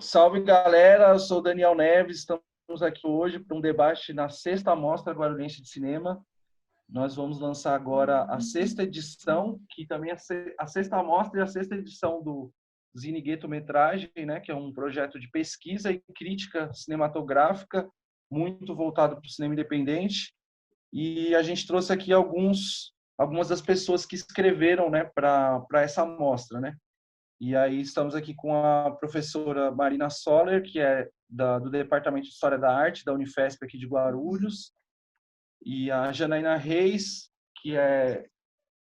Salve, galera. Eu sou o Daniel Neves. Estamos aqui hoje para um debate na sexta Mostra Guarulhense de Cinema. Nós vamos lançar agora a sexta edição, que também é a sexta mostra e a sexta edição do Zine Gueto Metragem, né, que é um projeto de pesquisa e crítica cinematográfica muito voltado para o cinema independente. E a gente trouxe aqui algumas das pessoas que escreveram, né, para essa mostra, né? E aí estamos aqui com a professora Marina Soller, que é do Departamento de História da Arte da Unifesp aqui de Guarulhos, e a Janaína Reis, que é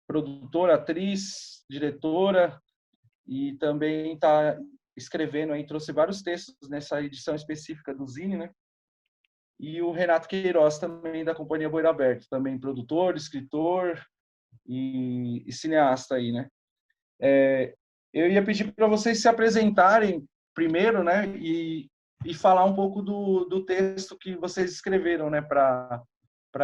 produtora, atriz, diretora, e também está escrevendo aí, trouxe vários textos nessa edição específica do Zine, né? E o Renato Queiroz, também da Companhia Boiro Aberto, também produtor, escritor e cineasta aí, né? Eu ia pedir para vocês se apresentarem primeiro, né, e falar um pouco do texto que vocês escreveram, né, para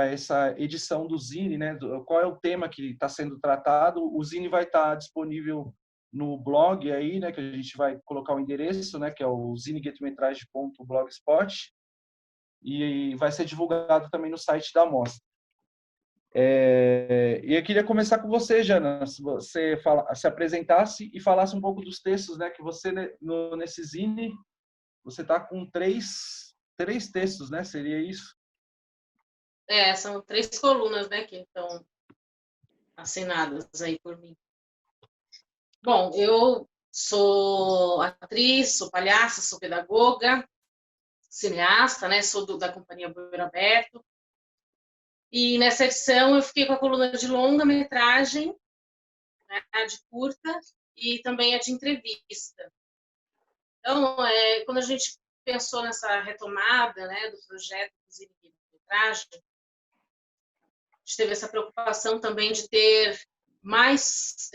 essa edição do Zine, né, qual é o tema que está sendo tratado. O Zine vai estar disponível no blog aí, né, que a gente vai colocar o endereço, né, que é o zineguetometragem.blogspot, e vai ser divulgado também no site da Mostra. E eu queria começar com você, Jana, se você se apresentasse e falasse um pouco dos textos, né? Que você, nesse Zine, você está com três textos, né? Seria isso? São 3 colunas, né, que estão assinadas aí por mim. Bom, eu sou atriz, sou palhaça, sou pedagoga, cineasta, né, sou da Companhia Boiro Aberto. E nessa edição eu fiquei com a coluna de longa-metragem, né, a de curta e também a de entrevista. Então, quando a gente pensou nessa retomada, né, do projeto do Zine Gueto Metragem, a gente teve essa preocupação também de ter mais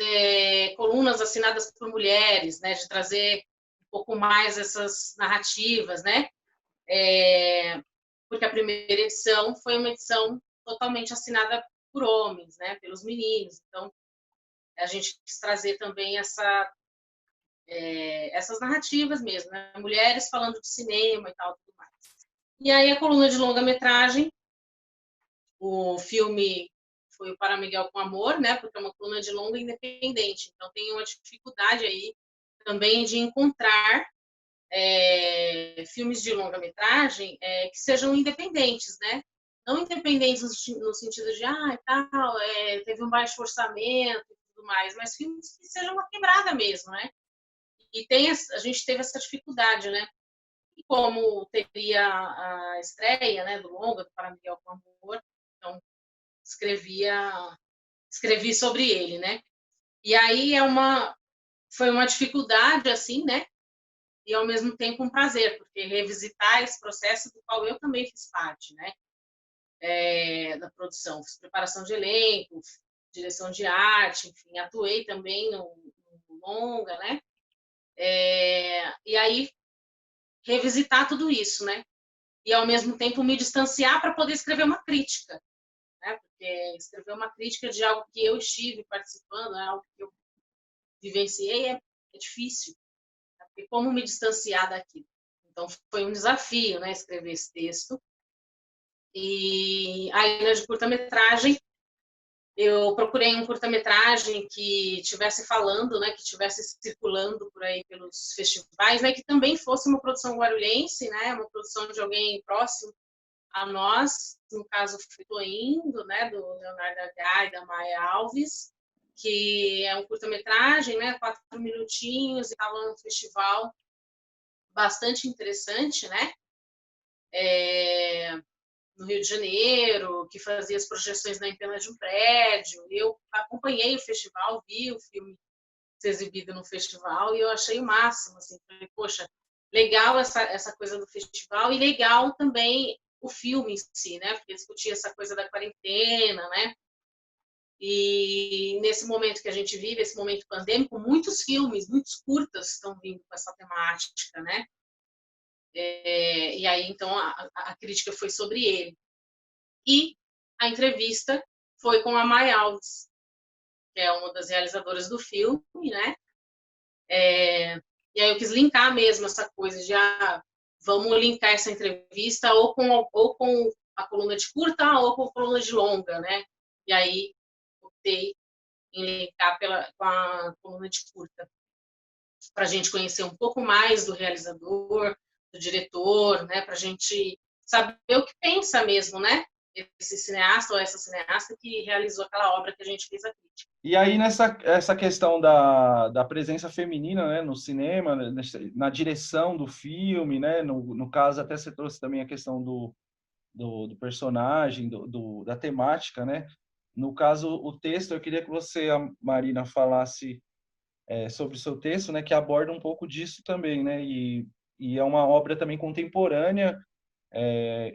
colunas assinadas por mulheres, né, de trazer um pouco mais essas narrativas, né, porque a primeira edição foi uma edição totalmente assinada por homens, né, pelos meninos. Então, a gente quis trazer também essas narrativas mesmo, né, mulheres falando de cinema e tal, tudo mais. E aí a coluna de longa-metragem, o filme foi o Para Miguel com Amor, né? Porque é uma coluna de longa independente. Então tem uma dificuldade aí também de encontrar filmes de longa-metragem que sejam independentes, né? Não independentes no sentido de, tal, teve um baixo orçamento e tudo mais, mas filmes que sejam uma quebrada mesmo, né? E a gente teve essa dificuldade, né? E como teria a estreia, né, do longa, do Para Miguel com Amor, então escrevi sobre ele, né? E aí foi uma dificuldade, assim, né? E ao mesmo tempo um prazer, porque revisitar esse processo do qual eu também fiz parte, né? Da produção, fiz preparação de elenco, direção de arte, enfim, atuei também no longa, né? E aí revisitar tudo isso, né? E ao mesmo tempo me distanciar para poder escrever uma crítica, né? Porque escrever uma crítica de algo que eu estive participando, algo que eu vivenciei, é difícil. Né? Porque como me distanciar daquilo? Então, foi um desafio, né, escrever esse texto. E aí, na de curta-metragem, eu procurei um curta-metragem que estivesse falando, né, que estivesse circulando por aí pelos festivais, né, que também fosse uma produção guarulhense, né, uma produção de alguém próximo a nós, no caso, Estou Indo, né, do Leonardo H. e da Maia Alves, que é um curta-metragem, né, 4 minutinhos, e estava num festival bastante interessante, né, no Rio de Janeiro, que fazia as projeções na antena de um prédio. Eu acompanhei o festival, vi o filme ser exibido no festival e eu achei o máximo, assim, falei, poxa, legal essa coisa do festival e legal também o filme em si, né, porque discutia essa coisa da quarentena, né, e nesse momento que a gente vive, esse momento pandêmico, muitos filmes, muitos curtas estão vindo com essa temática, né, e aí, então, a crítica foi sobre ele. E a entrevista foi com a Maia Alves, que é uma das realizadoras do filme, né? E aí eu quis linkar mesmo essa coisa de, vamos linkar essa entrevista ou com a coluna de curta ou com a coluna de longa, né? E aí optei em linkar com a coluna de curta, para a gente conhecer um pouco mais do realizador, do diretor, né? Para a gente saber o que pensa mesmo, né? Esse cineasta ou essa cineasta que realizou aquela obra que a gente fez a crítica. E aí, essa questão da presença feminina, né, no cinema, na direção do filme, né, no caso, até você trouxe também a questão do personagem, da temática, né? No caso, o texto, eu queria que você, a Marina, falasse sobre o seu texto, né, que aborda um pouco disso também, né? E é uma obra também contemporânea,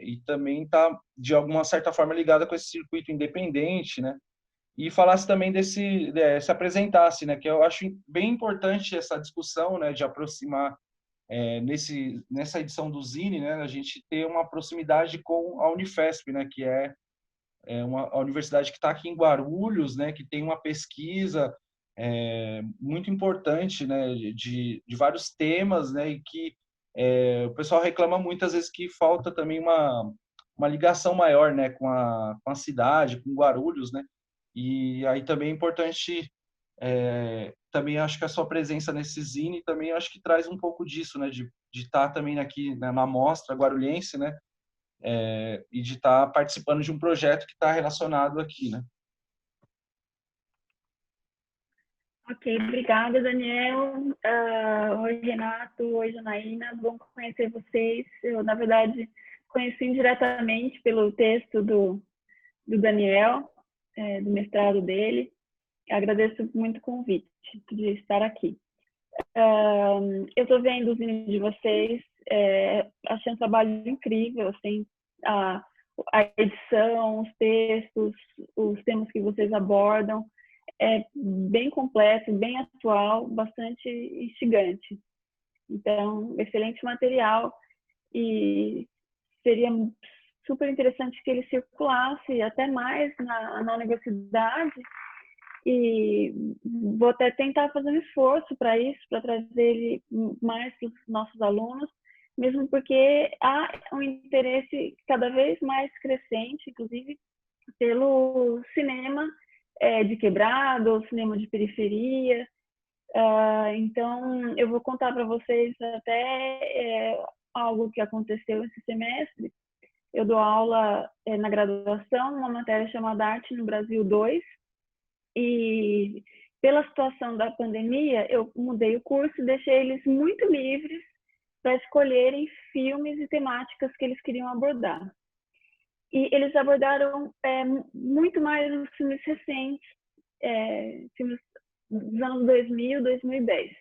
e também está, de alguma certa forma, ligada com esse circuito independente, né? E falasse também se apresentasse, né? Que eu acho bem importante essa discussão, né? De aproximar, nessa edição do Zine, né? A gente ter uma proximidade com a Unifesp, né? Que a universidade que está aqui em Guarulhos, né? Que tem uma pesquisa muito importante, né? De vários temas, né? E que o pessoal reclama muitas vezes que falta também uma ligação maior, né? Com a cidade, com Guarulhos, né? E aí também é importante, também acho que a sua presença nesse Zine também acho que traz um pouco disso, né? De estar também aqui, né, na Mostra Guarulhense, né? E de estar participando de um projeto que está relacionado aqui, né? Ok, obrigada, Daniel. Oi, Renato. Oi, Janaína. Bom conhecer vocês. Eu, na verdade, conheci indiretamente pelo texto do Daniel, do mestrado dele. Agradeço muito o convite de estar aqui. Eu estou vendo os vídeos de vocês, achei um trabalho incrível, assim, a edição, os textos, os temas que vocês abordam, é bem completo, bem atual, bastante instigante. Então, excelente material e seria super interessante que ele circulasse até mais na universidade e vou até tentar fazer um esforço para isso, para trazer ele mais para os nossos alunos, mesmo porque há um interesse cada vez mais crescente, inclusive, pelo cinema de quebrada, ou cinema de periferia. Então, eu vou contar para vocês até algo que aconteceu esse semestre. Eu dou aula na graduação, uma matéria chamada Arte no Brasil 2, e pela situação da pandemia, eu mudei o curso e deixei eles muito livres para escolherem filmes e temáticas que eles queriam abordar. E eles abordaram muito mais os filmes recentes, filmes dos anos 2000, 2010.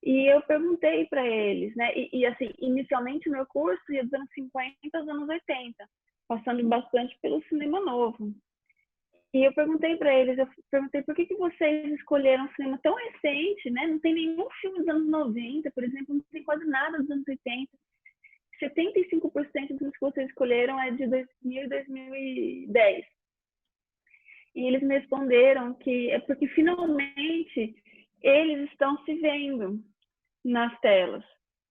E eu perguntei para eles, né? E assim, inicialmente o meu curso ia dos anos 50 aos anos 80, passando bastante pelo cinema novo. E eu perguntei para eles, por que vocês escolheram um cinema tão recente, né? Não tem nenhum filme dos anos 90, por exemplo, não tem quase nada dos anos 80. 75% dos que vocês escolheram é de 2000 e 2010. E eles me responderam que é porque finalmente eles estão se vendo nas telas,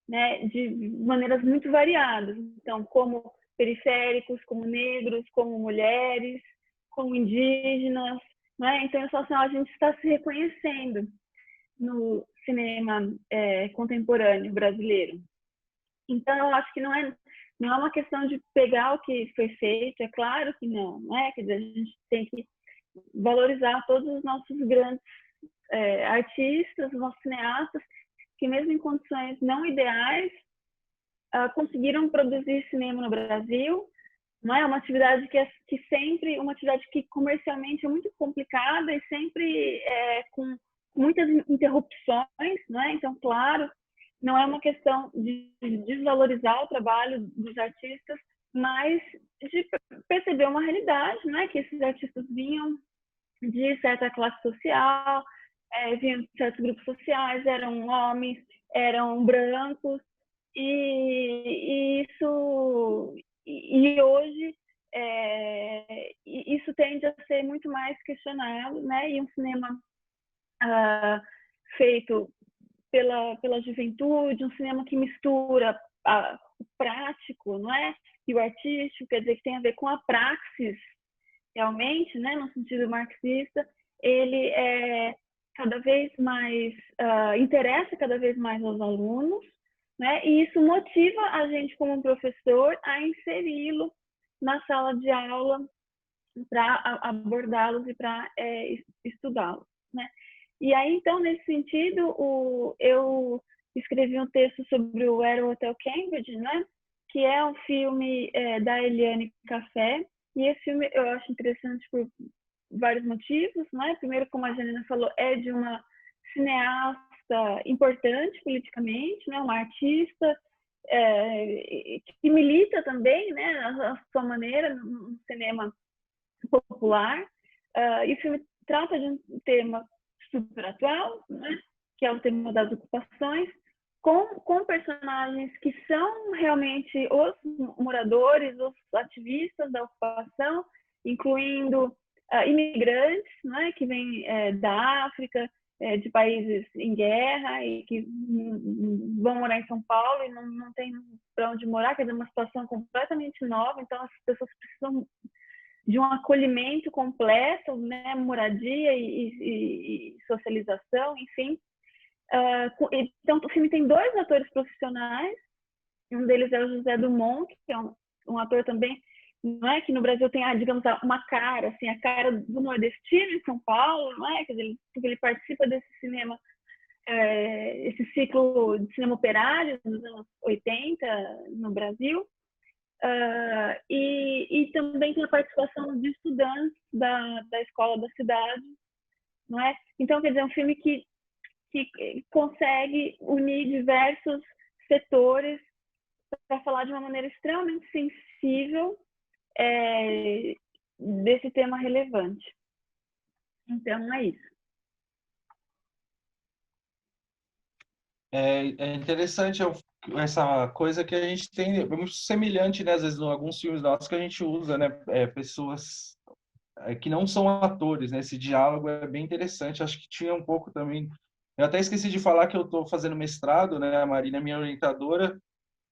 né? De maneiras muito variadas. Então, como periféricos, como negros, como mulheres, como indígenas, né? Então, a gente está se reconhecendo no cinema contemporâneo brasileiro. Então, eu acho que não é uma questão de pegar o que foi feito, é claro que não, né? Quer dizer, a gente tem que valorizar todos os nossos grandes artistas, nossos cineastas, que mesmo em condições não ideais, conseguiram produzir cinema no Brasil. Não é uma atividade que sempre, uma atividade que comercialmente é muito complicada e sempre com muitas interrupções, não é? Então, claro, não é uma questão de desvalorizar o trabalho dos artistas, mas de perceber uma realidade, não é? Que esses artistas vinham de certa classe social, vinham de certos grupos sociais, eram homens, eram brancos, e isso, e hoje isso tende a ser muito mais questionado, né? E um cinema feito pela juventude, um cinema que mistura o prático, não é? E o artístico, quer dizer, que tem a ver com a praxis, realmente, né? No sentido marxista, ele é cada vez mais, interessa cada vez mais aos alunos, né? E isso motiva a gente, como professor, a inseri-lo na sala de aula para abordá-los e para estudá-los, né? E aí, então, nesse sentido, eu escrevi um texto sobre o Aero Hotel Cambridge, né? Que é um filme da Eliane Café. E esse filme eu acho interessante por vários motivos, né? Primeiro, como a Janina falou, é de uma cineasta importante politicamente, né? Uma artista que milita também, né? A sua maneira no cinema popular. E o filme trata de um tema super atual, né? Que é o tema das ocupações, com personagens que são realmente os moradores, os ativistas da ocupação, incluindo imigrantes, né, que vêm da África, de países em guerra e que vão morar em São Paulo e não tem para onde morar, quer dizer, uma situação completamente nova, então as pessoas precisam de um acolhimento completo, né, moradia e socialização, enfim. Então, o filme tem 2 atores profissionais, um deles é o José Dumont, que é um ator também, não é, que no Brasil tem, digamos, uma cara, assim, a cara do nordestino em São Paulo, não é, porque ele participa desse cinema, esse ciclo de cinema operário nos anos 80 no Brasil. E também tem a participação de estudantes da escola da cidade, não é? Então, quer dizer, é um filme que consegue unir diversos setores para falar de uma maneira extremamente sensível desse tema relevante. Então, é isso. É interessante essa coisa que a gente tem, é muito semelhante, né, às vezes, em alguns filmes nossos que a gente usa, né, pessoas que não são atores, né, esse diálogo é bem interessante, acho que tinha um pouco também, eu até esqueci de falar que eu estou fazendo mestrado, né, a Marina é minha orientadora,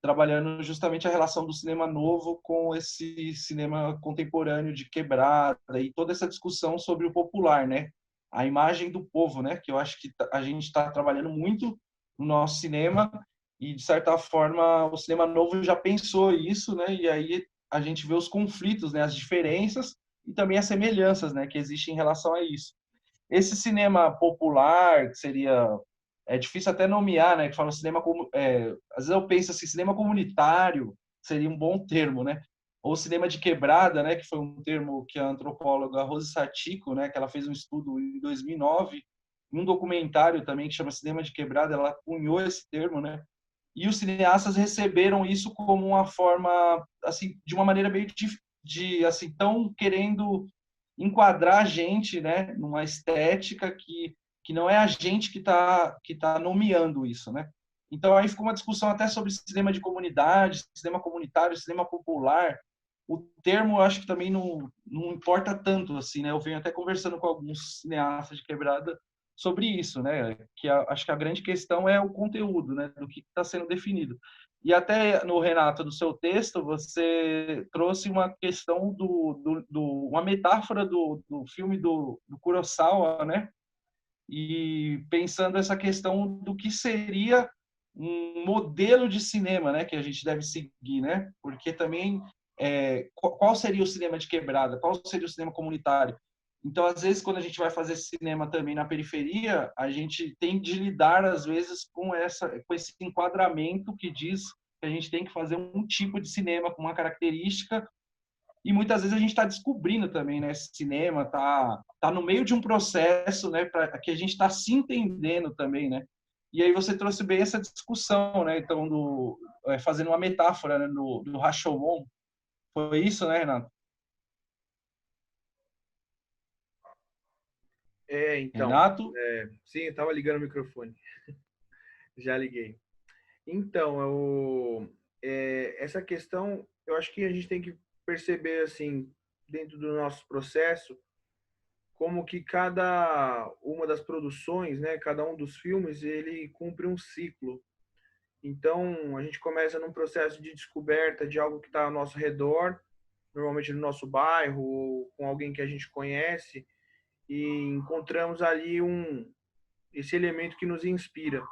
trabalhando justamente a relação do cinema novo com esse cinema contemporâneo de quebrada e toda essa discussão sobre o popular, né? A imagem do povo, né? Que eu acho que a gente está trabalhando muito no nosso cinema e, de certa forma, o cinema novo já pensou isso, né? E aí a gente vê os conflitos, né? As diferenças e também as semelhanças, né? Que existem em relação a isso. Esse cinema popular, que seria é difícil até nomear, né? Que fala cinema como, às vezes eu penso assim, cinema comunitário seria um bom termo, né? Ou cinema de quebrada, né? Que foi um termo que a antropóloga Rose Satiko, né? Que ela fez um estudo em 2009, um documentário também que chama Cinema de Quebrada, ela cunhou esse termo, né? E os cineastas receberam isso como uma forma, assim, de uma maneira meio de assim, tão querendo enquadrar a gente, né? Numa estética que não é a gente que tá nomeando isso, né? Então aí ficou uma discussão até sobre cinema de comunidade, cinema comunitário, cinema popular. O termo eu acho que também não importa tanto assim, né? Eu venho até conversando com alguns cineastas de quebrada sobre isso, né? Acho que a grande questão é o conteúdo, né? Do que está sendo definido. E até no Renato, do seu texto, você trouxe uma questão uma metáfora do filme do Kurosawa, né? E pensando essa questão do que seria um modelo de cinema, né, que a gente deve seguir, né? Porque também qual seria o cinema de quebrada? Qual seria o cinema comunitário? Então, às vezes, quando a gente vai fazer cinema também na periferia, a gente tem de lidar às vezes com esse enquadramento que diz que a gente tem que fazer um tipo de cinema com uma característica e muitas vezes a gente está descobrindo também, né? Esse cinema tá no meio de um processo, né? Para que a gente está se entendendo também, né? E aí você trouxe bem essa discussão, né? Então, fazendo uma metáfora, né? do Rashomon. Foi isso, né, Renato? Então, Renato? sim, eu estava ligando o microfone. Já liguei. Então, essa questão, eu acho que a gente tem que perceber, assim, dentro do nosso processo, como que cada uma das produções, né, cada um dos filmes, ele cumpre um ciclo. Então, a gente começa num processo de descoberta de algo que está ao nosso redor, normalmente no nosso bairro, ou com alguém que a gente conhece, e encontramos ali esse elemento que nos inspira.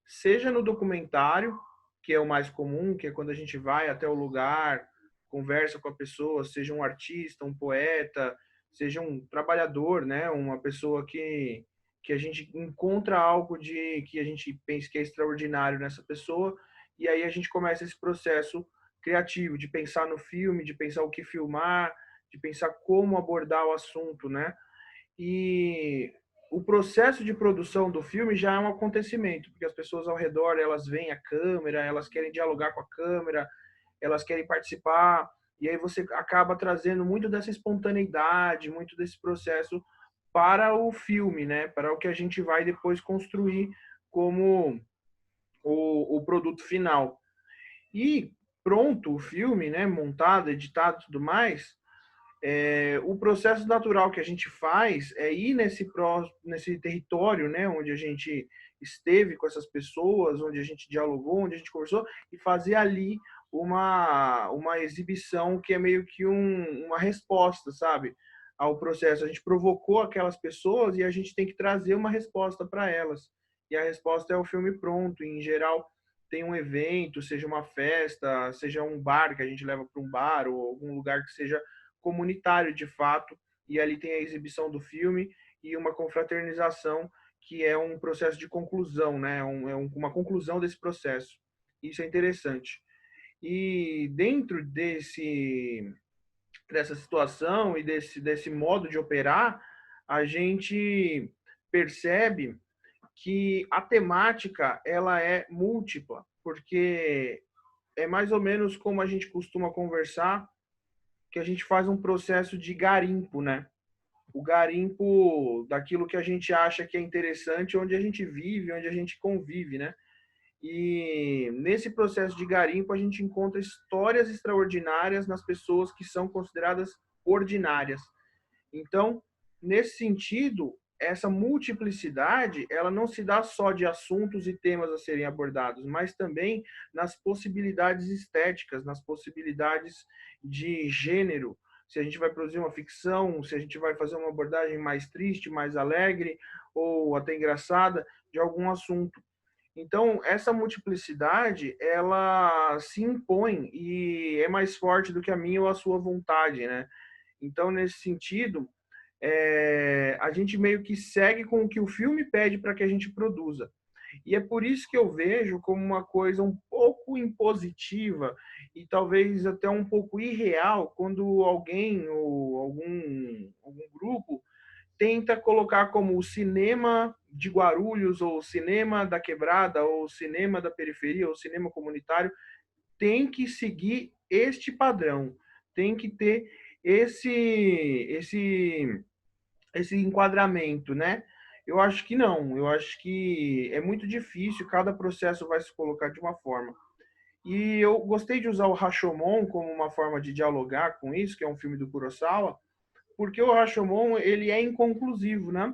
Seja no documentário, que é o mais comum, que é quando a gente vai até o lugar, conversa com a pessoa, seja um artista, um poeta, seja um trabalhador, né, uma pessoa que a gente encontra algo de que a gente pensa que é extraordinário nessa pessoa, e aí a gente começa esse processo criativo de pensar no filme, de pensar o que filmar, de pensar como abordar o assunto, né? E o processo de produção do filme já é um acontecimento, porque as pessoas ao redor, elas veem a câmera, elas querem dialogar com a câmera, elas querem participar, e aí você acaba trazendo muito dessa espontaneidade, muito desse processo para o filme, né? Para o que a gente vai depois construir como o produto final. E pronto, o filme, né, montado, editado e tudo mais, o processo natural que a gente faz é ir nesse território, né, onde a gente esteve com essas pessoas, onde a gente dialogou, onde a gente conversou, e fazer ali uma exibição que é meio que uma resposta, sabe, ao processo. A gente provocou aquelas pessoas e a gente tem que trazer uma resposta para elas. E a resposta é o filme pronto. E, em geral, tem um evento, seja uma festa, seja um bar que a gente leva para um bar, ou algum lugar que seja comunitário de fato, e ali tem a exibição do filme e uma confraternização que é um processo de conclusão, né? Uma conclusão desse processo. Isso é interessante. E dentro dessa situação e desse modo de operar, a gente percebe que a temática ela é múltipla, porque é mais ou menos como a gente costuma conversar, que a gente faz um processo de garimpo, né? O garimpo daquilo que a gente acha que é interessante, onde a gente vive, onde a gente convive, né? E nesse processo de garimpo a gente encontra histórias extraordinárias nas pessoas que são consideradas ordinárias. Então, nesse sentido, essa multiplicidade, ela não se dá só de assuntos e temas a serem abordados, mas também nas possibilidades estéticas, nas possibilidades de gênero. Se a gente vai produzir uma ficção, se a gente vai fazer uma abordagem mais triste, mais alegre ou até engraçada de algum assunto. Então, essa multiplicidade, ela se impõe e é mais forte do que a minha ou a sua vontade, né? Então, nesse sentido, a gente meio que segue com o que o filme pede para que a gente produza. E é por isso que eu vejo como uma coisa um pouco impositiva e talvez até um pouco irreal quando alguém ou algum grupo tenta colocar como o cinema de Guarulhos, ou o cinema da quebrada, ou o cinema da periferia, ou o cinema comunitário, tem que seguir este padrão, tem que ter esse enquadramento, né? Eu acho que não, eu acho que é muito difícil, cada processo vai se colocar de uma forma. E eu gostei de usar o Rashomon como uma forma de dialogar com isso, que é um filme do Kurosawa, porque o Rashomon, ele é inconclusivo, né?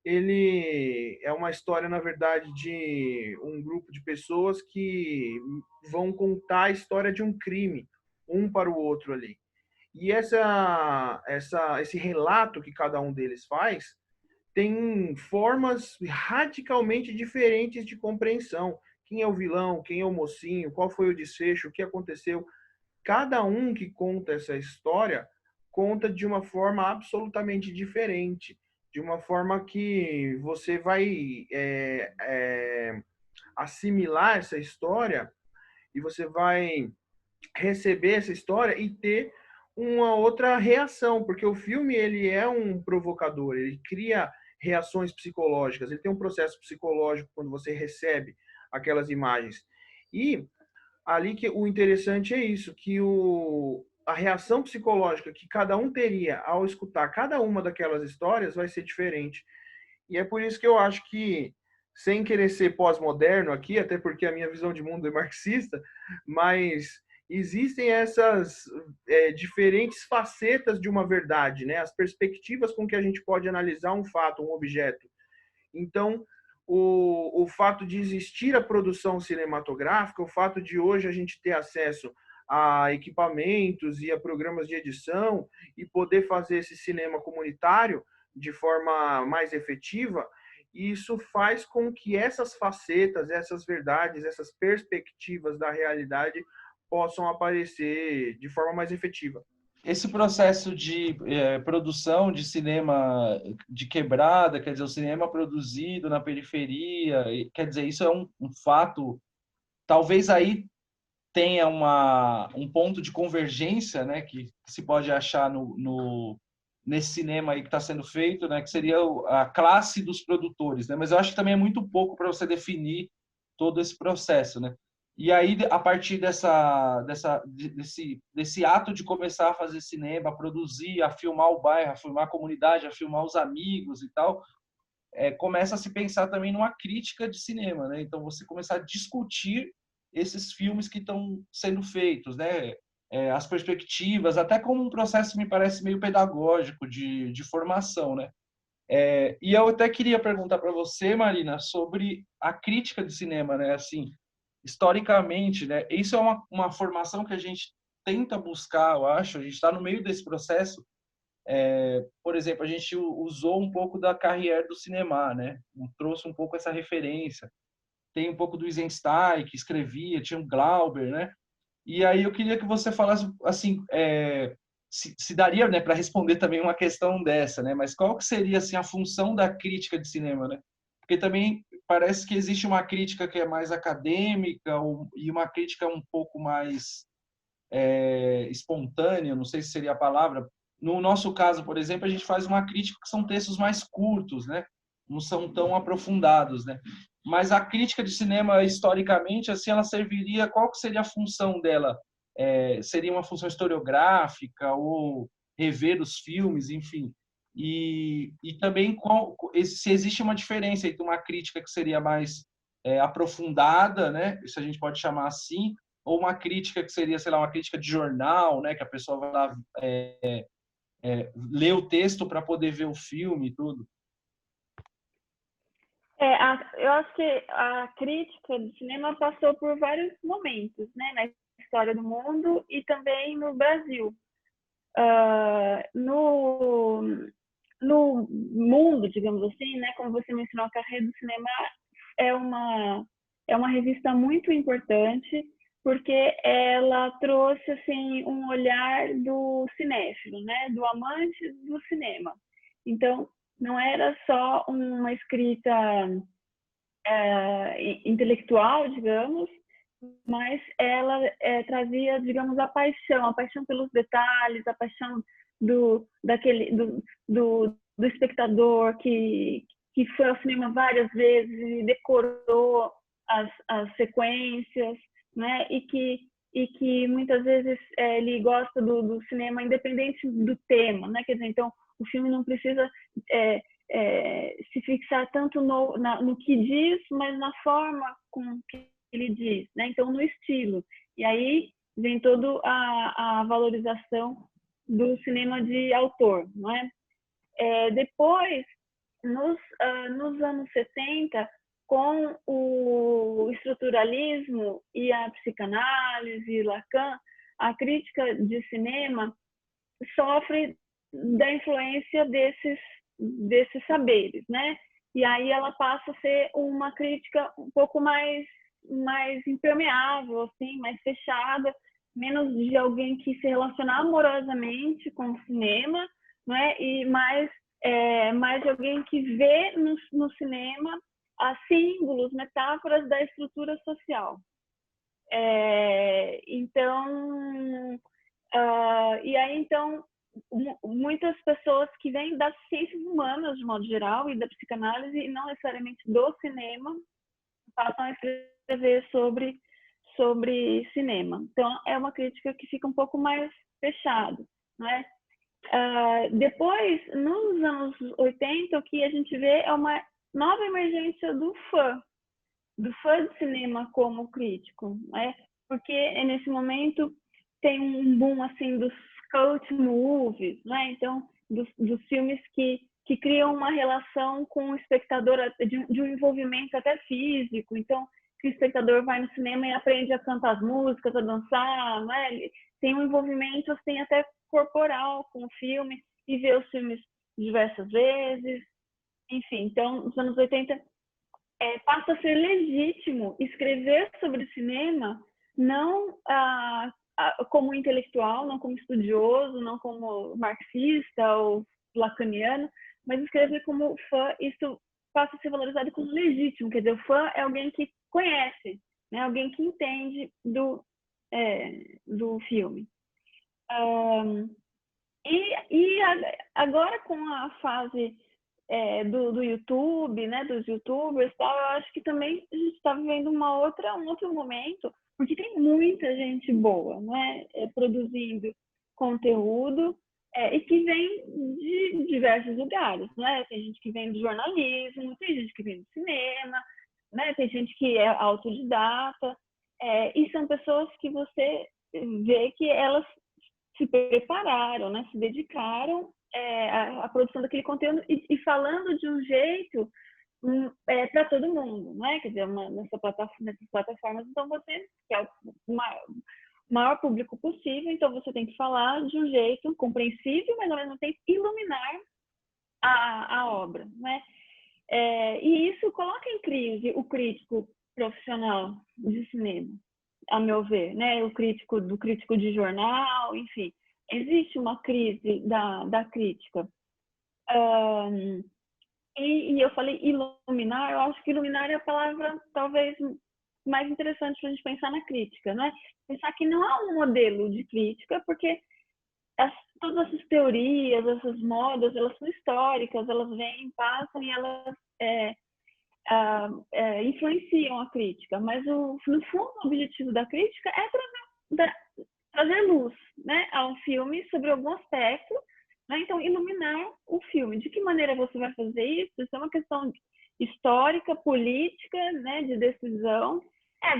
Ele é uma história, na verdade, de um grupo de pessoas que vão contar a história de um crime, um para o outro ali. E esse relato que cada um deles faz tem formas radicalmente diferentes de compreensão. Quem é o vilão, quem é o mocinho, qual foi o desfecho, o que aconteceu. Cada um que conta essa história conta de uma forma absolutamente diferente, de uma forma que você vai assimilar essa história e você vai receber essa história e ter uma outra reação, porque o filme ele é um provocador, ele cria reações psicológicas, ele tem um processo psicológico quando você recebe aquelas imagens. E ali que o interessante é isso, que a reação psicológica que cada um teria ao escutar cada uma daquelas histórias vai ser diferente. E é por isso que eu acho que, sem querer ser pós-moderno aqui, até porque a minha visão de mundo é marxista, mas existem essas diferentes facetas de uma verdade, né? As perspectivas com que a gente pode analisar um fato, um objeto. Então, o fato de existir a produção cinematográfica, o fato de hoje a gente ter acesso a equipamentos e a programas de edição e poder fazer esse cinema comunitário de forma mais efetiva, isso faz com que essas facetas, essas verdades, essas perspectivas da realidade possam aparecer de forma mais efetiva. Esse processo de produção de cinema de quebrada, quer dizer, o cinema produzido na periferia, quer dizer, isso é um fato, talvez aí tenha um ponto de convergência, né, que se pode achar nesse cinema aí que está sendo feito, né, que seria a classe dos produtores, né, mas eu acho que também é muito pouco para você definir todo esse processo, né. E aí, a partir desse ato de começar a fazer cinema, a produzir, a filmar o bairro, a filmar a comunidade, a filmar os amigos e tal, começa a se pensar também numa crítica de cinema, né? Então, você começar a discutir esses filmes que estão sendo feitos, né? As perspectivas, até como um processo, me parece, meio pedagógico de formação, né? E eu até queria perguntar para você, Marina, sobre a crítica de cinema, né? Assim, historicamente, né? Isso é uma formação que a gente tenta buscar, eu acho. A gente está no meio desse processo. Por exemplo, a gente usou um pouco da Carrière do cinema, né? Trouxe um pouco essa referência. Tem um pouco do Eisenstein, que escrevia, tinha o Glauber, né? E aí eu queria que você falasse, assim, se daria, né, para responder também uma questão dessa, né? Mas qual que seria, assim, a função da crítica de cinema, né? Porque também parece que existe uma crítica que é mais acadêmica e uma crítica um pouco mais espontânea, não sei se seria a palavra. No nosso caso, por exemplo, a gente faz uma crítica que são textos mais curtos, né? Não são tão aprofundados, né? Mas a crítica de cinema, historicamente, assim, ela serviria, qual que seria a função dela? Seria uma função historiográfica ou rever os filmes, enfim. E também se existe uma diferença entre uma crítica que seria mais aprofundada, né? Se a gente pode chamar assim, ou uma crítica que seria, sei lá, uma crítica de jornal, né? Que a pessoa vai lá ler o texto para poder ver o filme e tudo. Eu acho que a crítica do cinema passou por vários momentos, né, na história do mundo e também no Brasil. No mundo, digamos assim, né, como você mencionou, a Carreira do Cinema é uma revista muito importante porque ela trouxe assim um olhar do cinéfilo, né, do amante do cinema. Então, não era só uma escrita intelectual, digamos, mas ela trazia, digamos, a paixão pelos detalhes, a paixão do espectador que foi ao cinema várias vezes e decorou as sequências, né? E que muitas vezes ele gosta do cinema independente do tema, né? Quer dizer, então o filme não precisa se fixar tanto no que diz, mas na forma com que ele diz, né? Então no estilo. E aí vem toda a valorização do cinema de autor, não é? Depois, nos anos 70, com o estruturalismo e a psicanálise, Lacan, a crítica de cinema sofre da influência desses saberes, né? E aí ela passa a ser uma crítica um pouco mais impermeável, assim, mais fechada, menos de alguém que se relaciona amorosamente com o cinema, não é? E mais de alguém que vê no cinema símbolos, metáforas da estrutura social. Então, e aí então muitas pessoas que vêm das ciências humanas de modo geral e da psicanálise e não necessariamente do cinema passam a escrever sobre cinema. Então é uma crítica que fica um pouco mais fechada, não é? Depois, nos anos 80, o que a gente vê é uma nova emergência do fã de cinema como crítico, né? Porque nesse momento tem um boom assim dos cult movies, né? Então, dos filmes que criam uma relação com o espectador, de um envolvimento até físico. Então, que o espectador vai no cinema e aprende a cantar as músicas, a dançar, né? Tem um envolvimento assim até corporal com o filme e vê os filmes diversas vezes. Enfim, então, nos anos 80 passa a ser legítimo escrever sobre cinema, não como intelectual, não como estudioso, não como marxista ou lacaniano, mas escrever como fã. Isso passa a ser valorizado como legítimo, quer dizer, o fã é alguém que conhece, né? Alguém que entende do filme. E agora com a fase do YouTube, né, dos YouTubers, tal, eu acho que também a gente está vivendo um outro momento, porque tem muita gente boa, né, produzindo conteúdo e que vem de diversos lugares, né? Tem gente que vem do jornalismo, tem gente que vem do cinema, né? Tem gente que é autodidata, e são pessoas que você vê que elas se prepararam, né? Se dedicaram à produção daquele conteúdo e falando de um jeito para todo mundo, né? Quer dizer, nessas plataformas, então você quer o maior público possível, então você tem que falar de um jeito compreensível, mas ao mesmo tempo iluminar a obra, né? E isso coloca em crise o crítico profissional de cinema, a meu ver, né? O crítico de jornal, enfim, existe uma crise da crítica. E eu falei iluminar, eu acho que iluminar é a palavra talvez mais interessante para a gente pensar na crítica, né? Pensar que não há um modelo de crítica, porque todas essas teorias, essas modas, elas são históricas, elas vêm, passam e elas influenciam a crítica, mas no fundo o objetivo da crítica é trazer luz, né, a um filme sobre algum aspecto, né? Então iluminar o filme. De que maneira você vai fazer isso? Isso é uma questão histórica, política, né, de decisão.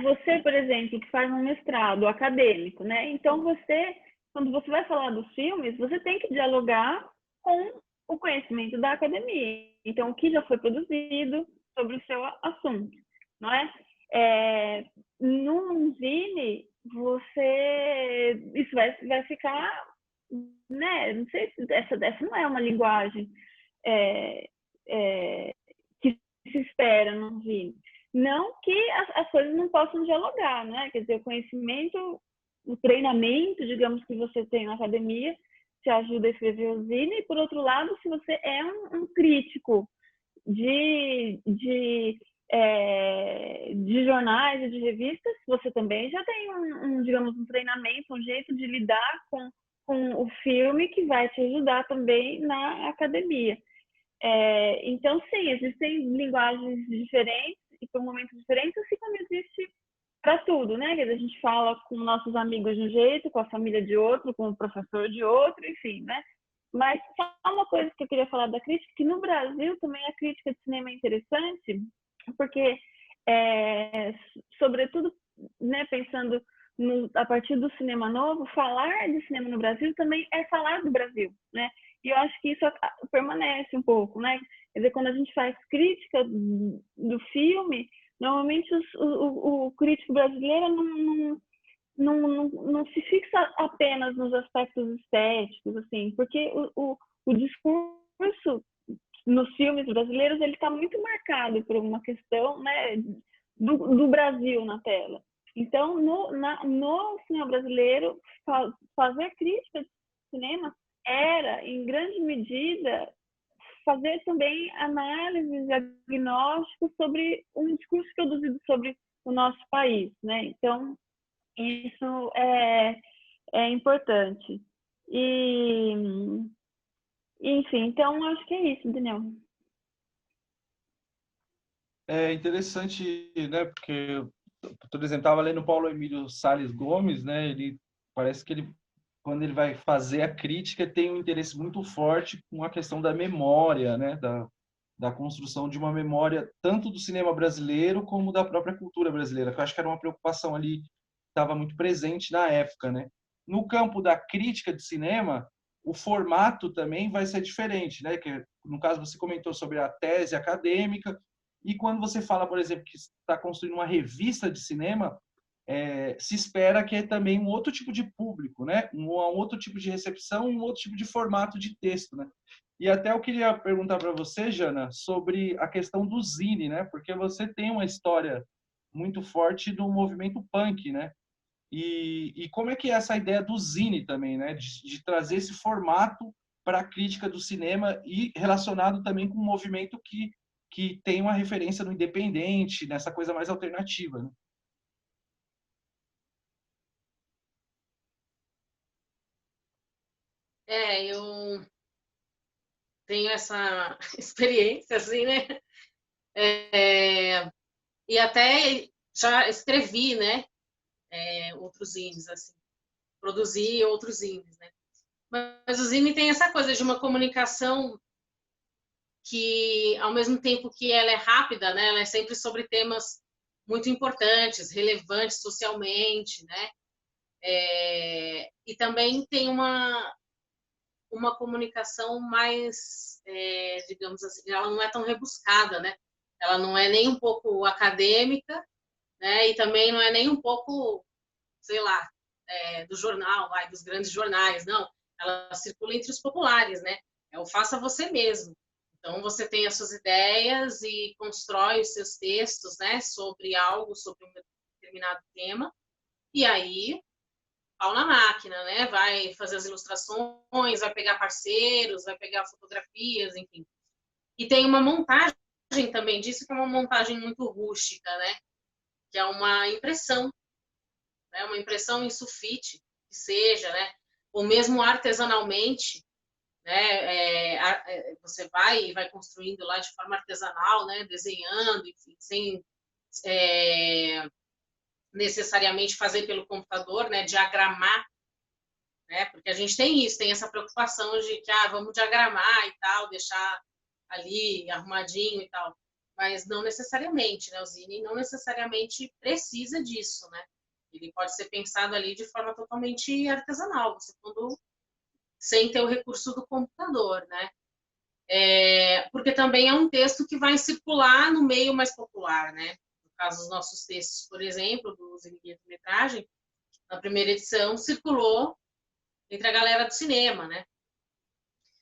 Você, por exemplo, que faz um mestrado acadêmico, né? Então quando você vai falar dos filmes, você tem que dialogar com o conhecimento da academia. Então, o que já foi produzido sobre o seu assunto, não é? No zine, isso vai ficar, né? Não sei se essa não é uma linguagem que se espera no zine. Não que as coisas não possam dialogar, né? Quer dizer, o conhecimento, o treinamento, digamos, que você tem na academia, te ajuda a escrever o zine, e por outro lado, se você é um crítico de jornais e de revistas, você também já tem digamos, um treinamento, um jeito de lidar com o filme que vai te ajudar também na academia. Então, sim, existem linguagens diferentes e para momentos diferentes, assim como existe para tudo, né? A gente fala com nossos amigos de um jeito, com a família de outro, com o professor de outro, enfim, né? Mas só uma coisa que eu queria falar da crítica, que no Brasil também a crítica de cinema é interessante, porque, sobretudo, né, pensando a partir do cinema novo, falar de cinema no Brasil também é falar do Brasil, né? E eu acho que isso permanece um pouco, né? Quer dizer, quando a gente faz crítica do filme, normalmente o crítico brasileiro não se fixa apenas nos aspectos estéticos, assim, porque o discurso nos filmes brasileiros ele está muito marcado por uma questão, né, do Brasil na tela. Então, no cinema brasileiro, fazer crítica de cinema era, em grande medida, fazer também análises, diagnósticos sobre um discurso produzido sobre o nosso país, né? Então, isso é importante. Enfim, então acho que é isso, Daniel. É interessante, né? Porque, por exemplo, estava lendo Paulo Emílio Salles Gomes, né? Ele parece que quando ele vai fazer a crítica, tem um interesse muito forte com a questão da memória, né? Da construção de uma memória tanto do cinema brasileiro como da própria cultura brasileira, que eu acho que era uma preocupação ali que estava muito presente na época, né? no campo da crítica de cinema, o formato também vai ser diferente, né? Que no caso você comentou sobre a tese acadêmica, e quando você fala, por exemplo, que está construindo uma revista de cinema, se espera que é também um outro tipo de público, né? Um outro tipo de recepção e um outro tipo de formato de texto, né? E até eu queria perguntar para você, Jana, sobre a questão do zine, né? Porque você tem uma história muito forte do movimento punk, né? E como é que é essa ideia do zine também, né? De trazer esse formato para a crítica do cinema e relacionado também com um movimento que tem uma referência no independente, nessa coisa mais alternativa, né? Eu tenho essa experiência, assim, né? E até já escrevi, né? Outros zines, assim, produzi outros zines, né? Mas o zine tem essa coisa de uma comunicação que, ao mesmo tempo que ela é rápida, né? Ela é sempre sobre temas muito importantes, relevantes socialmente, né? E também tem uma comunicação mais, digamos assim, ela não é tão rebuscada, né? Ela não é nem um pouco acadêmica, né? E também não é nem um pouco, sei lá, do jornal, dos grandes jornais, não. Ela circula entre os populares, né? É o faça você mesmo. Então, você tem as suas ideias e constrói os seus textos, né? Sobre algo, sobre um determinado tema. E aí, pau na máquina, né? Vai fazer as ilustrações, vai pegar parceiros, vai pegar fotografias, enfim. E tem uma montagem também disso, que é uma montagem muito rústica, né? Que é uma impressão, né? Uma impressão em sulfite, que seja, né? Ou mesmo artesanalmente, né? Você vai construindo lá de forma artesanal, né? Desenhando, enfim, sem necessariamente fazer pelo computador, né? Diagramar, né? Porque a gente tem isso, tem essa preocupação de que vamos diagramar e tal, deixar ali arrumadinho e tal, mas não necessariamente, né? O zine não necessariamente precisa disso, né? Ele pode ser pensado ali de forma totalmente artesanal, você quando sem ter o recurso do computador, né? Porque também é um texto que vai circular no meio mais popular, né? No caso dos nossos textos, por exemplo, do zine de metragem, na primeira edição circulou entre a galera do cinema, né?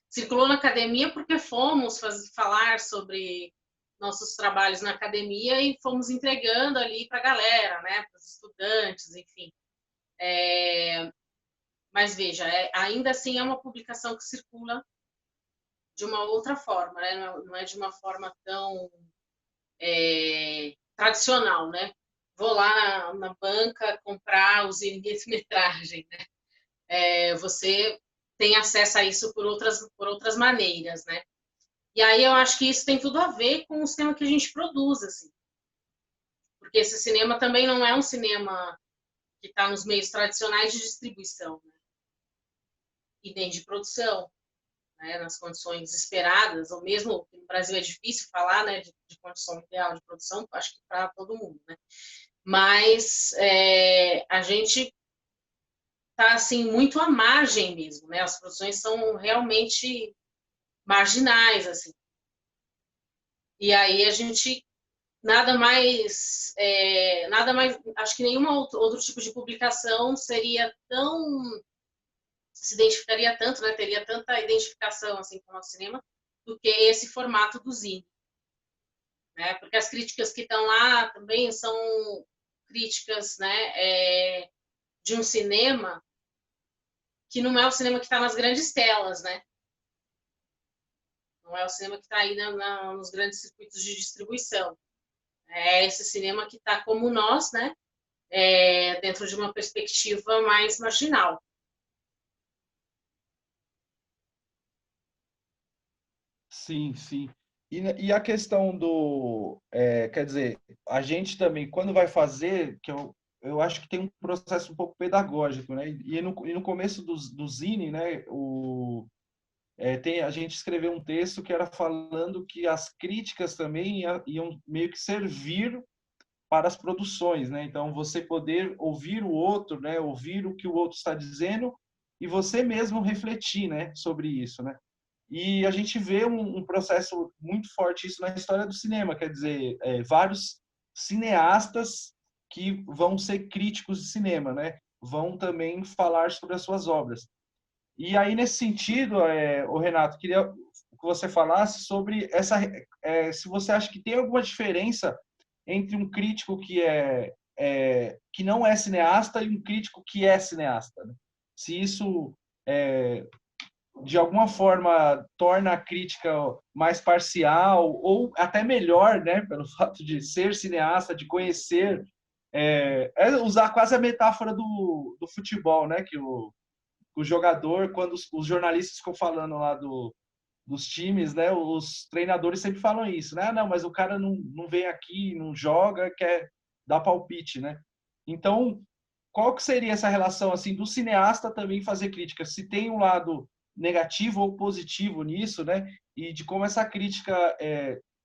Circulou na academia porque fomos falar sobre nossos trabalhos na academia e fomos entregando ali para a galera, né? Para os estudantes, enfim. Mas veja, ainda assim é uma publicação que circula de uma outra forma, né? Não é de uma forma tão tradicional, né? Vou lá na banca comprar os metragem, né? Você tem acesso a isso por outras maneiras, né? E aí eu acho que isso tem tudo a ver com o cinema que a gente produz, assim. Porque esse cinema também não é um cinema que está nos meios tradicionais de distribuição, né? E nem de produção, né? Nas condições esperadas, ou mesmo no Brasil é difícil falar, né, de condição ideal de produção, acho que para todo mundo, né? Mas a gente está assim muito à margem mesmo, né? As produções são realmente marginais, assim. E aí a gente nada mais, acho que nenhum outro tipo de publicação seria se identificaria tanto, né? Teria tanta identificação assim com o nosso cinema do que esse formato do zine, né? Porque as críticas que estão lá também são críticas, né? De um cinema que não é o cinema que está nas grandes telas, né? Não é o cinema que está aí nos grandes circuitos de distribuição. É esse cinema que está como nós, né? Dentro de uma perspectiva mais marginal. Sim, sim. E a questão quer dizer, a gente também, quando vai fazer, que eu acho que tem um processo um pouco pedagógico, né? E no começo do Zine, né? A gente escreveu um texto que era falando que as críticas também iam meio que servir para as produções, né? Então, você poder ouvir o outro, né? Ouvir o que o outro está dizendo e você mesmo refletir, né? Sobre isso, né? E a gente vê um processo muito forte isso na história do cinema, quer dizer, vários cineastas que vão ser críticos de cinema, né? Vão também falar sobre as suas obras. E aí, nesse sentido, o Renato, queria que você falasse sobre se você acha que tem alguma diferença entre um crítico que não é cineasta e um crítico que é cineasta, né? Se isso, de alguma forma, torna a crítica mais parcial ou até melhor, né? Pelo fato de ser cineasta, de conhecer, usar quase a metáfora do futebol, né? Que o jogador, quando os jornalistas ficam falando lá dos times, né? Os treinadores sempre falam isso, né? Não, mas o cara não vem aqui, não joga, quer dar palpite, né? Então, qual que seria essa relação assim do cineasta também fazer crítica? Se tem um lado negativo ou positivo nisso, né? E de como essa crítica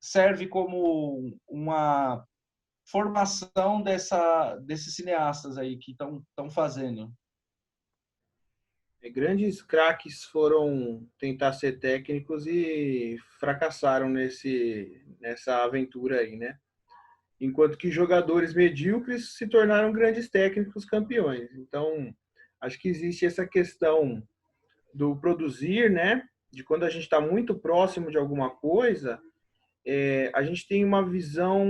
serve como uma formação desses cineastas aí que estão fazendo. Grandes craques foram tentar ser técnicos e fracassaram nessa aventura aí, né? Enquanto que jogadores medíocres se tornaram grandes técnicos campeões. Então, acho que existe essa questão do produzir, né? De quando a gente está muito próximo de alguma coisa, a gente tem uma visão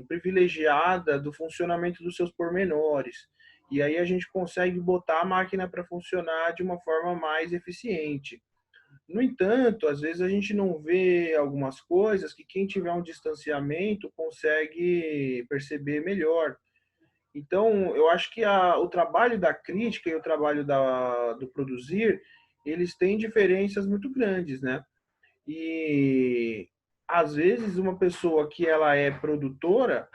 privilegiada do funcionamento dos seus pormenores. E aí a gente consegue botar a máquina para funcionar de uma forma mais eficiente. No entanto, às vezes a gente não vê algumas coisas que quem tiver um distanciamento consegue perceber melhor. Então, eu acho que o trabalho da crítica e o trabalho do produzir, eles têm diferenças muito grandes, né? E às vezes uma pessoa que ela é produtora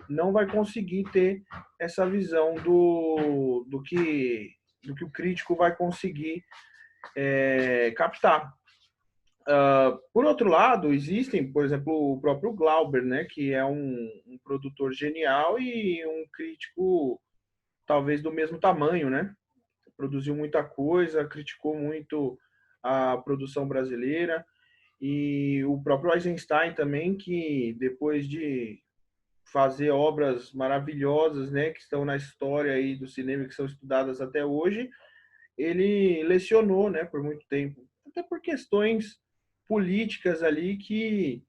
não vai conseguir ter essa visão do que o crítico vai conseguir captar. Por outro lado, existem, por exemplo, o próprio Glauber, né, que é um produtor genial e um crítico talvez do mesmo tamanho, né? Produziu muita coisa, criticou muito a produção brasileira. E o próprio Eisenstein também, que depois de fazer obras maravilhosas, né, que estão na história aí do cinema, que são estudadas até hoje, ele lecionou, né, por muito tempo, até por questões políticas ali que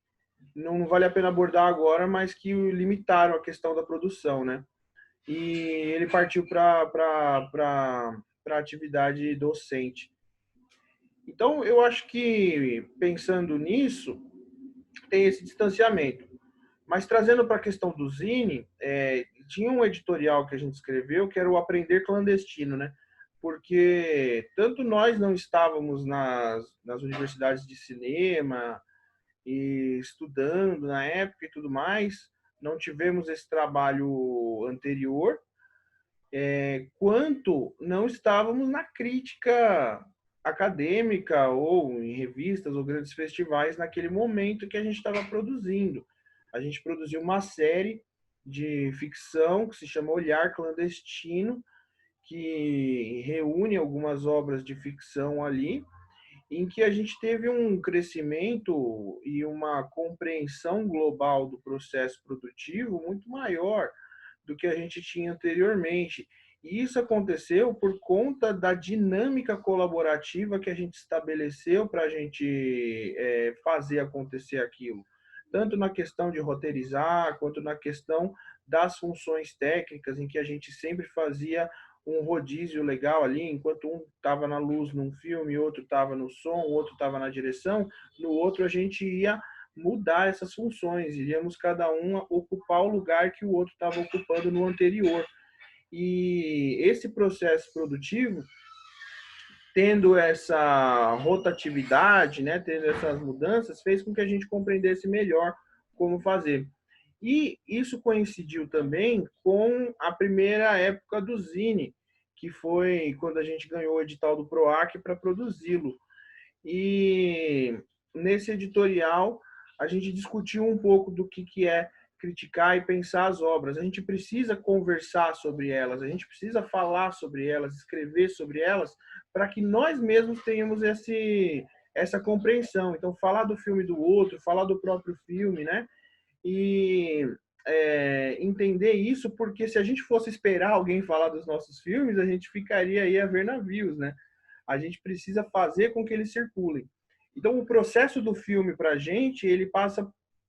não vale a pena abordar agora, mas que limitaram a questão da produção, né? E ele partiu para a atividade docente. Então, eu acho que, pensando nisso, tem esse distanciamento. Mas trazendo para a questão do Zine, tinha um editorial que a gente escreveu que era o Aprender Clandestino, né? Porque tanto nós não estávamos nas universidades de cinema e estudando na época e tudo mais, não tivemos esse trabalho anterior, quanto não estávamos na crítica acadêmica ou em revistas ou grandes festivais naquele momento que a gente estava produzindo. A gente produziu uma série de ficção que se chama Olhar Clandestino, que reúne algumas obras de ficção ali, em que a gente teve um crescimento e uma compreensão global do processo produtivo muito maior do que a gente tinha anteriormente. E isso aconteceu por conta da dinâmica colaborativa que a gente estabeleceu para a gente fazer acontecer aquilo. Tanto na questão de roteirizar, quanto na questão das funções técnicas, em que a gente sempre fazia um rodízio legal ali, enquanto um estava na luz num filme, outro estava no som, outro estava na direção, no outro a gente ia mudar essas funções, iríamos cada um ocupar o lugar que o outro estava ocupando no anterior. E esse processo produtivo, tendo essa rotatividade, né, tendo essas mudanças, fez com que a gente compreendesse melhor como fazer. E isso coincidiu também com a primeira época do Zine, que foi quando a gente ganhou o edital do PROAC para produzi-lo. E nesse editorial, a gente discutiu um pouco do que é criticar e pensar as obras. A gente precisa conversar sobre elas, a gente precisa falar sobre elas, escrever sobre elas, para que nós mesmos tenhamos essa compreensão. Então, falar do filme do outro, falar do próprio filme, né? E entender isso, porque se a gente fosse esperar alguém falar dos nossos filmes, a gente ficaria aí a ver navios, né? A gente precisa fazer com que eles circulem. Então, o processo do filme, para a gente, ele passa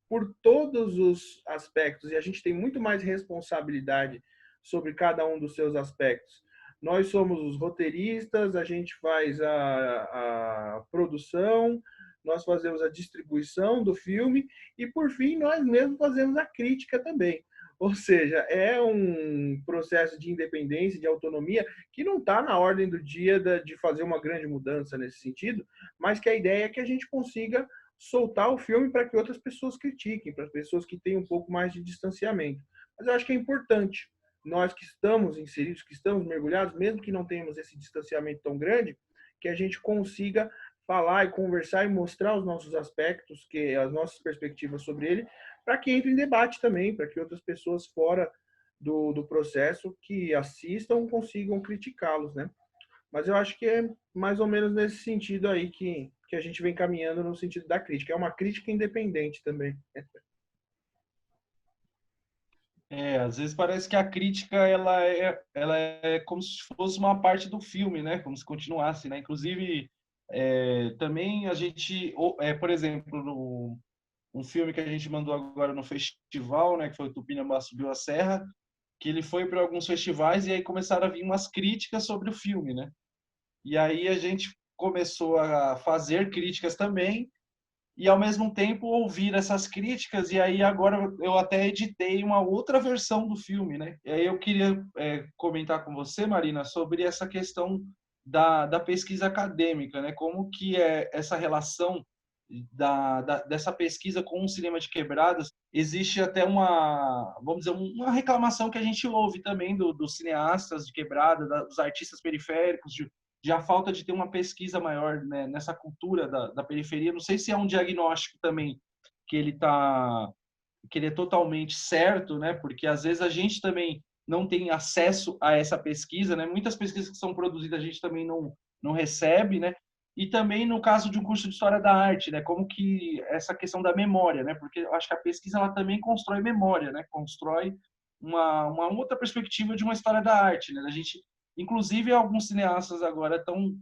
por todos os aspectos, e a gente tem muito mais responsabilidade sobre cada um dos seus aspectos. Nós somos os roteiristas, a gente faz a produção, nós fazemos a distribuição do filme e, por fim, nós mesmos fazemos a crítica também. Ou seja, é um processo de independência, de autonomia, que não está na ordem do dia de fazer uma grande mudança nesse sentido, mas que a ideia é que a gente consiga soltar o filme para que outras pessoas critiquem, para as pessoas que têm um pouco mais de distanciamento. Mas eu acho que é importante, nós que estamos inseridos, que estamos mergulhados, mesmo que não tenhamos esse distanciamento tão grande, que a gente consiga falar e conversar e mostrar os nossos aspectos, que as nossas perspectivas sobre ele, para que entre em debate também, para que outras pessoas fora do processo que assistam consigam criticá-los, né? Mas eu acho que é mais ou menos nesse sentido aí que a gente vem caminhando no sentido da crítica. É uma crítica independente também. Às vezes parece que a crítica ela é como se fosse uma parte do filme, né? Como se continuasse, né? Inclusive, também a gente, por exemplo, um filme que a gente mandou agora no festival, né? Que foi o Tupinambá Subiu a Serra, que ele foi para alguns festivais e aí começaram a vir umas críticas sobre o filme, né? E aí a gente começou a fazer críticas também e ao mesmo tempo ouvir essas críticas, e aí agora eu até editei uma outra versão do filme, né? E aí eu queria comentar com você, Marina, sobre essa questão da pesquisa acadêmica, né? Como que é essa relação dessa pesquisa com o cinema de quebradas. Existe até vamos dizer, uma reclamação que a gente ouve também dos cineastas de quebrada, dos artistas periféricos, de a falta de ter uma pesquisa maior, né, nessa cultura da periferia. Não sei se é um diagnóstico também que ele é totalmente certo, né? Porque às vezes a gente também não tem acesso a essa pesquisa, né? Muitas pesquisas que são produzidas a gente também não recebe, né? E também no caso de um curso de História da Arte, né? Como que essa questão da memória, né? Porque eu acho que a pesquisa ela também constrói memória, né? Constrói uma outra perspectiva de uma história da arte, né? A gente, inclusive, alguns cineastas agora estão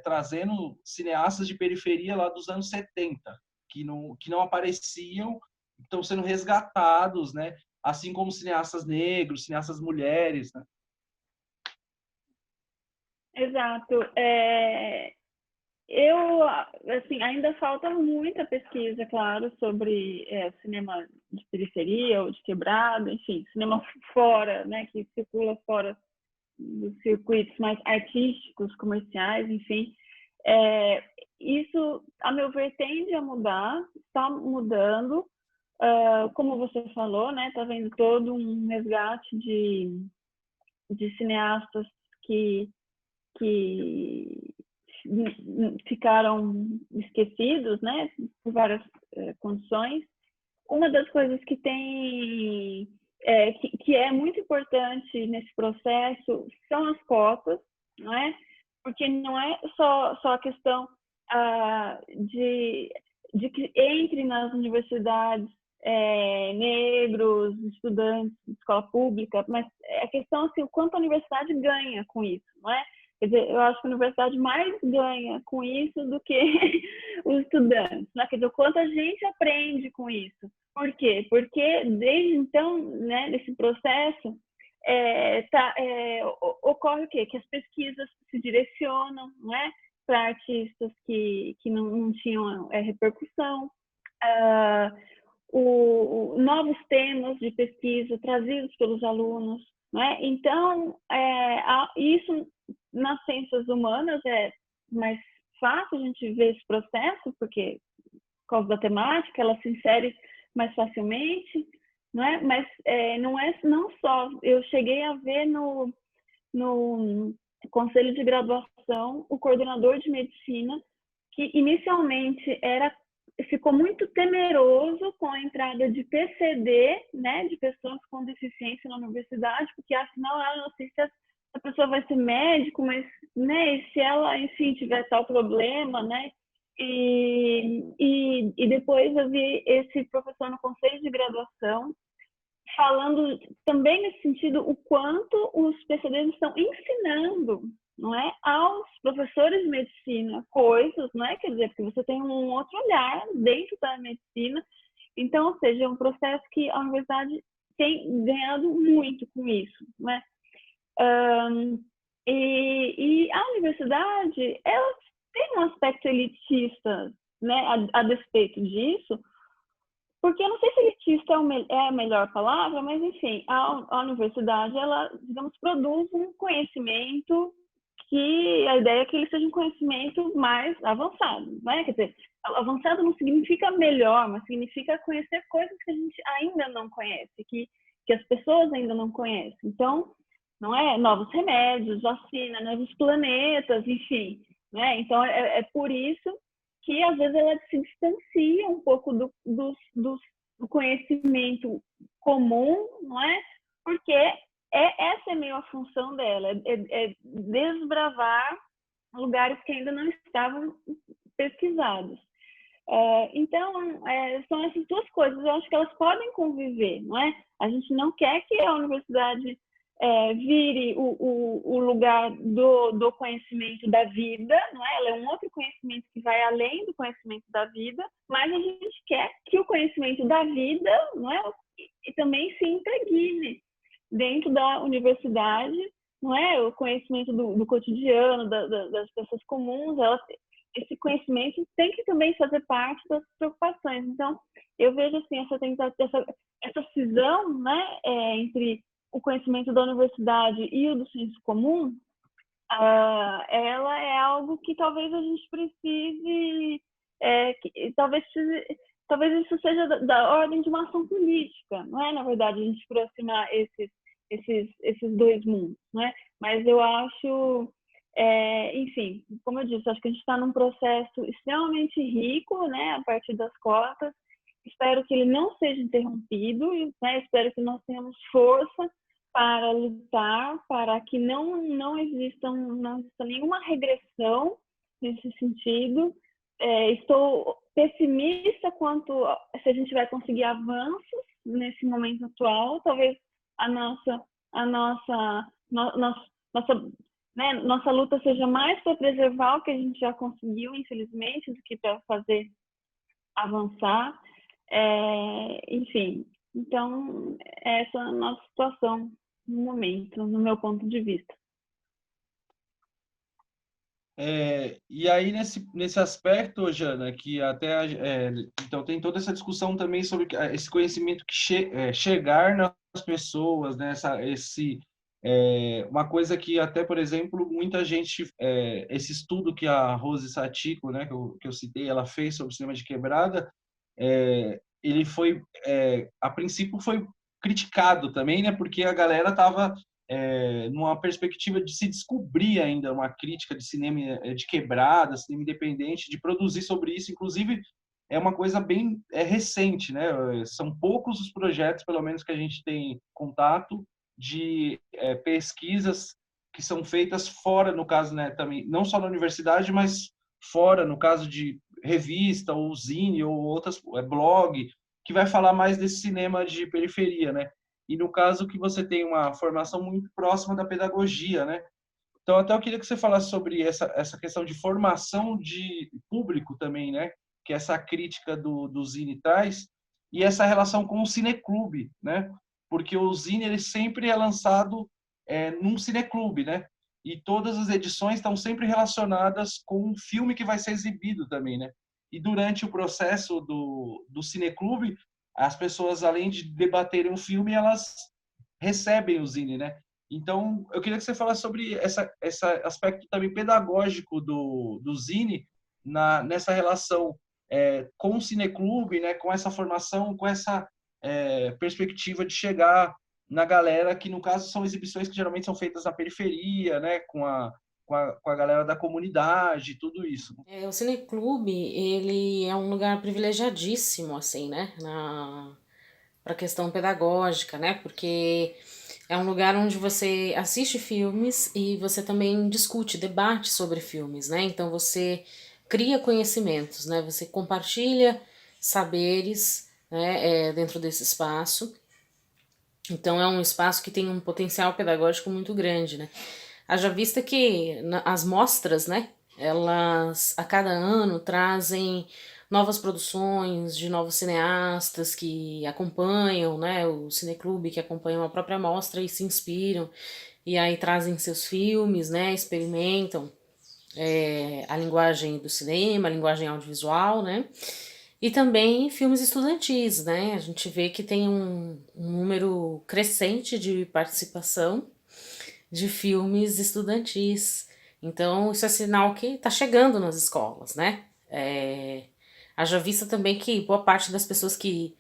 trazendo cineastas de periferia lá dos anos 70, que não apareciam, estão sendo resgatados, né? Assim como cineastas negros, cineastas mulheres, né? Exato. Assim, ainda falta muita pesquisa, claro, sobre cinema de periferia ou de quebrada, enfim, cinema fora, né, que circula fora dos circuitos mais artísticos, comerciais, enfim. Isso, a meu ver, tende a mudar, está mudando. Como você falou, né, está vendo todo um resgate de cineastas que ficaram esquecidos, né, por várias condições. Uma das coisas que tem que é muito importante nesse processo são as cotas, não é? Porque não é só a questão de que entre nas universidades negros, estudantes de escola pública, mas a questão assim, o quanto a universidade ganha com isso, não é? Quer dizer, eu acho que a universidade mais ganha com isso do que os estudantes, né? Quer dizer, o quanto a gente aprende com isso. Por quê? Porque desde então, né, nesse processo, ocorre o quê? Que as pesquisas se direcionam, né, para artistas que não tinham repercussão, novos temas de pesquisa trazidos pelos alunos, né? Então, isso nas ciências humanas é mais fácil a gente ver esse processo, porque por causa da temática, ela se insere mais facilmente, não é? Mas não só. Eu cheguei a ver no conselho de graduação o coordenador de medicina, que inicialmente era ficou muito temeroso com a entrada de PCD, né, de pessoas com deficiência na universidade, porque afinal, eu não sei se a pessoa vai ser médico, mas, né, e se ela, enfim, tiver tal problema, né, e depois eu vi esse professor no conselho de graduação falando também nesse sentido o quanto os PCDs estão ensinando, não é, aos professores de medicina coisas, não é, quer dizer, porque você tem um outro olhar dentro da medicina, então, ou seja, é um processo que a universidade tem ganhado muito com isso, não é? E a universidade, ela tem um aspecto elitista, né, a despeito disso, porque eu não sei se elitista é a melhor palavra, mas, enfim, a universidade, ela, digamos, produz um conhecimento que a ideia é que ele seja um conhecimento mais avançado, né? Quer dizer, avançado não significa melhor, mas significa conhecer coisas que a gente ainda não conhece, que as pessoas ainda não conhecem. Então, não é novos remédios, vacina, novos planetas, enfim, né? Então, é por isso que às vezes ela se distancia um pouco do conhecimento comum, não é? Porque essa é meio a função dela, é desbravar lugares que ainda não estavam pesquisados. Então, são essas duas coisas, eu acho que elas podem conviver, não é? A gente não quer que a universidade vire o lugar do conhecimento da vida, não é? Ela é um outro conhecimento que vai além do conhecimento da vida, mas a gente quer que o conhecimento da vida, não é? E também se impregne dentro da universidade, não é? O conhecimento do cotidiano, das pessoas comuns, esse conhecimento tem que também fazer parte das preocupações. Então, eu vejo assim essa cisão, né, entre o conhecimento da universidade e o do senso comum, ela é algo que talvez a gente precise, talvez isso seja da ordem de uma ação política, não é, na verdade, a gente aproximar esses dois mundos, não é? Mas eu acho, enfim, como eu disse, acho que a gente está num processo extremamente rico, né, a partir das cotas. Espero que ele não seja interrompido, né? Espero que nós tenhamos força para lutar, para que não exista nenhuma regressão nesse sentido. Estou pessimista quanto se a gente vai conseguir avanços nesse momento atual. Talvez nossa luta seja mais para preservar o que a gente já conseguiu, infelizmente, do que para fazer avançar. Enfim, então essa é a nossa situação no momento, no meu ponto de vista. E aí, nesse aspecto, Jana, que até então tem toda essa discussão também sobre esse conhecimento que chegar nas pessoas, né? Uma coisa que até, por exemplo, muita gente, esse estudo que a Rose Satiko, né, que eu citei, ela fez sobre o cinema de quebrada, ele foi, a princípio foi criticado também, né, porque a galera estava numa perspectiva de se descobrir ainda uma crítica de cinema de quebrada, cinema independente, de produzir sobre isso. Inclusive, é uma coisa bem recente, né? São poucos os projetos, pelo menos, que a gente tem contato, de pesquisas que são feitas fora, no caso, né, também, não só na universidade, mas fora, no caso de revista, ou zine, ou outras, blog, que vai falar mais desse cinema de periferia, né? E no caso que você tem uma formação muito próxima da pedagogia, né? Então, até eu queria que você falasse sobre essa questão de formação de público também, né? Que essa crítica do Zine traz, e essa relação com o cineclube, né? Porque o Zine, ele sempre é lançado num cineclube, né? E todas as edições estão sempre relacionadas com um filme que vai ser exibido também, né? E durante o processo do cineclube, as pessoas, além de debaterem um filme, elas recebem o Zine, né? Então, eu queria que você falasse sobre esse aspecto também pedagógico do Zine nessa relação com o cineclube, né? Com essa formação, com essa perspectiva de chegar na galera, que no caso são exibições que geralmente são feitas na periferia, né? com a galera da comunidade, tudo isso. O Cineclube, ele é um lugar privilegiadíssimo, assim, né, para a questão pedagógica, né, porque é um lugar onde você assiste filmes e você também discute, debate sobre filmes, né, então você cria conhecimentos, né, você compartilha saberes, né, dentro desse espaço. Então é um espaço que tem um potencial pedagógico muito grande, né. Haja vista que as mostras, né, elas a cada ano trazem novas produções de novos cineastas que acompanham, né, o Cineclube, que acompanham a própria mostra e se inspiram, e aí trazem seus filmes, né, experimentam a linguagem do cinema, a linguagem audiovisual, né, e também filmes estudantis, né, a gente vê que tem um número crescente de participação de filmes estudantis. Então, isso é sinal que está chegando nas escolas, né? Haja vista também que boa parte das pessoas que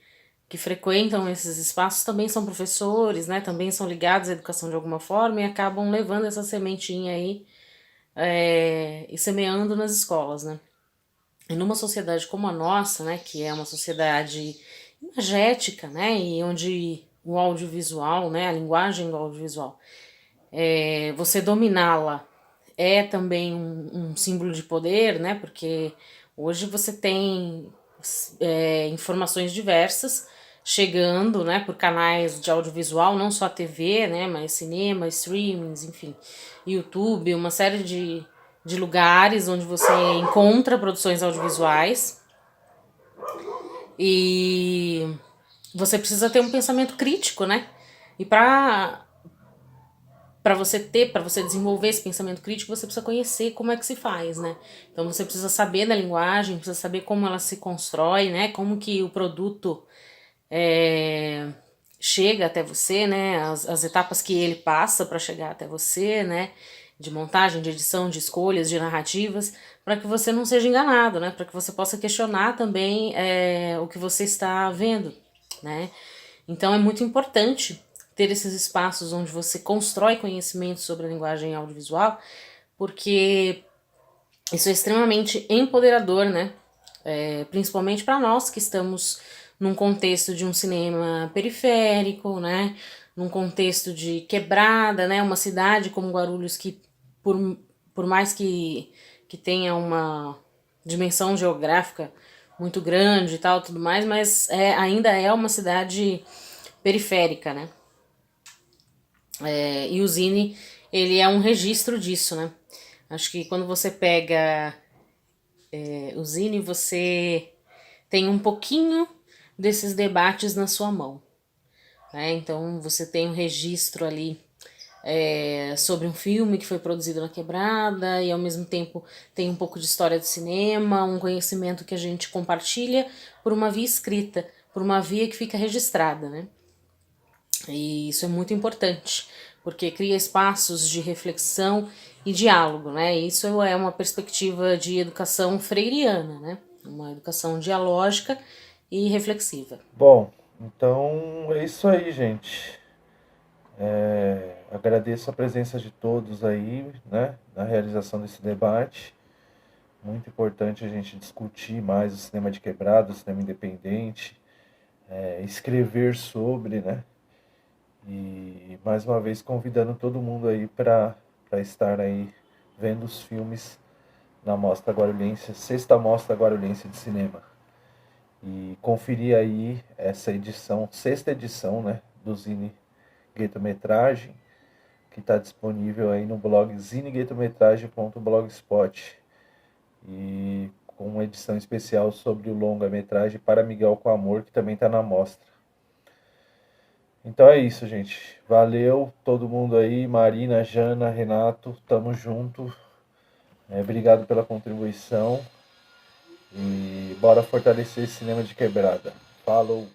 frequentam esses espaços também são professores, né? Também são ligados à educação de alguma forma e acabam levando essa sementinha aí e semeando nas escolas, né? E numa sociedade como a nossa, né? Que é uma sociedade imagética, né? E onde o audiovisual, né? A linguagem do audiovisual você dominá-la é também um símbolo de poder, né? Porque hoje você tem informações diversas chegando, né? Por canais de audiovisual, não só a TV, né? Mas cinema, streamings, enfim, YouTube, uma série de lugares onde você encontra produções audiovisuais e você precisa ter um pensamento crítico, né? E para você desenvolver esse pensamento crítico, você precisa conhecer como é que se faz, né? Então você precisa saber da linguagem, precisa saber como ela se constrói, né? Como que o produto chega até você, né? As etapas que ele passa para chegar até você, né? De montagem, de edição, de escolhas, de narrativas, para que você não seja enganado, né? Para que você possa questionar também o que você está vendo, né? Então é muito importante ter esses espaços onde você constrói conhecimento sobre a linguagem audiovisual, porque isso é extremamente empoderador, né? Principalmente para nós que estamos num contexto de um cinema periférico, né? Num contexto de quebrada, né? Uma cidade como Guarulhos que, por mais que tenha uma dimensão geográfica muito grande e tal, tudo mais, mas ainda é uma cidade periférica, né? E o Zine, ele é um registro disso, né? Acho que quando você pega o Zine, você tem um pouquinho desses debates na sua mão, né? Então você tem um registro ali sobre um filme que foi produzido na quebrada e ao mesmo tempo tem um pouco de história do cinema, um conhecimento que a gente compartilha por uma via escrita, por uma via que fica registrada, né? E isso é muito importante, porque cria espaços de reflexão e diálogo, né? Isso é uma perspectiva de educação freiriana, né? Uma educação dialógica e reflexiva. Bom, então é isso aí, gente. Agradeço a presença de todos aí, né, na realização desse debate. Muito importante a gente discutir mais o cinema de quebrada, o cinema independente, escrever sobre, né? E mais uma vez convidando todo mundo aí para estar aí vendo os filmes na Mostra Guarulhense, sexta Mostra Guarulhense de Cinema. E conferir aí essa edição, sexta edição, né, do Zine Guetometragem, que está disponível aí no blog zineguetometragem.blogspot. E com uma edição especial sobre o longa-metragem Para Miguel com Amor, que também está na mostra. Então é isso, gente. Valeu todo mundo aí, Marina, Jana, Renato, tamo junto. Obrigado pela contribuição. E bora fortalecer esse cinema de quebrada. Falou!